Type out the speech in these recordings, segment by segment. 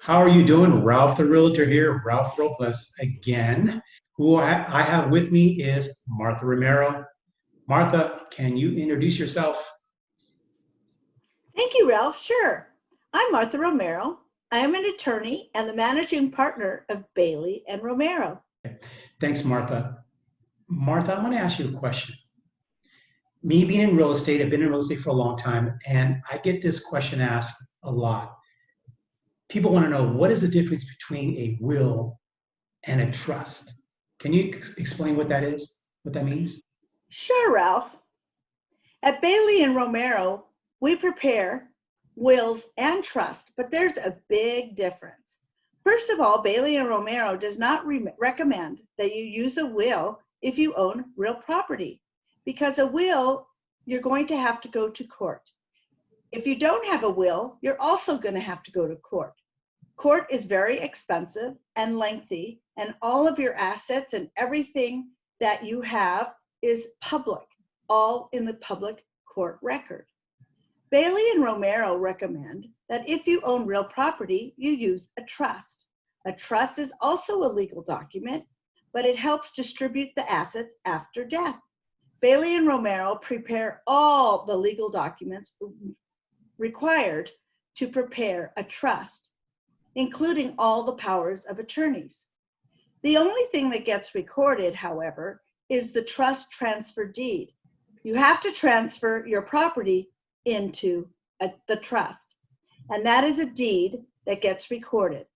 How are you doing? Ralph the Realtor here, Ralph Robles again. Who I have with me is Martha Romero. Martha, can you introduce yourself? Thank you, Ralph. Sure. I'm Martha Romero. I am an attorney and the managing partner of Bailey and Romero. Thanks, Martha. Martha, I want to ask you a question. Me being in real estate, I've been in real estate for a long time, and I get this question asked a lot. People want to know, what is the difference between a will and a trust? Can you explain what that is, what that means? Sure, Ralph. At Bailey and Romero, we prepare wills and trust, but there's a big difference. First of all, Bailey and Romero does not recommend that you use a will if you own real property, because a will, you're going to have to go to court. If you don't have a will, you're also going to have to go to court. Court is very expensive and lengthy, and all of your assets and everything that you have is public, all in the public court record. Bailey and Romero recommend that if you own real property, you use a trust. A trust is also a legal document, but it helps distribute the assets after death. Bailey and Romero prepare all the legal documents required to prepare a trust, including all the powers of attorneys. The only thing that gets recorded, however, is the trust transfer deed. You have to transfer your property into the trust, and that is a deed that gets recorded.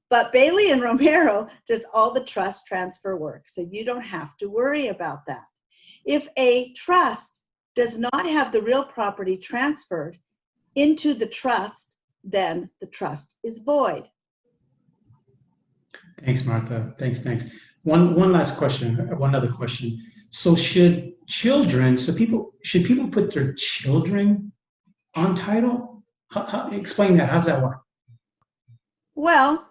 But Bailey and Romero does all the trust transfer work, so you don't have to worry about that. If a trust does not have the real property transferred into the trust, then the trust is void. Thanks, Martha. Thanks. One last question, one other question. So should people put their children on title? Explain that. How's that work? Well,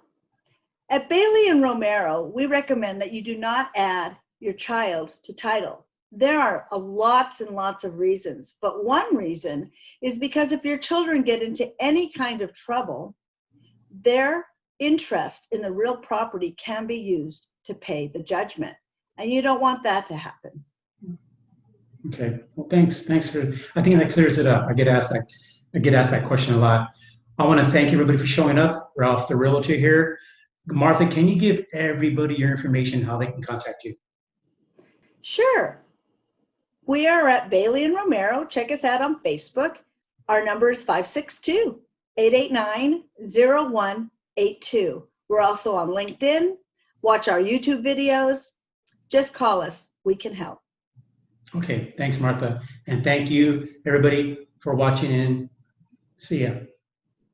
at Bailey and Romero, we recommend that you do not add your child to title. There are lots and lots of reasons, but one reason is because if your children get into any kind of trouble, their interest in the real property can be used to pay the judgment, and you don't want that to happen. Okay. Well, thanks for. I think that clears it up. I get asked that question a lot. I want to thank everybody for showing up. Ralph the Realtor here. Martha, can you give everybody your information, how they can contact you? Sure. We are at Bailey and Romero. Check us out on Facebook. Our number is 562-889-0182. We're also on LinkedIn. Watch our YouTube videos. Just call us. We can help. Okay. Thanks, Martha. And thank you, everybody, for watching in. See ya.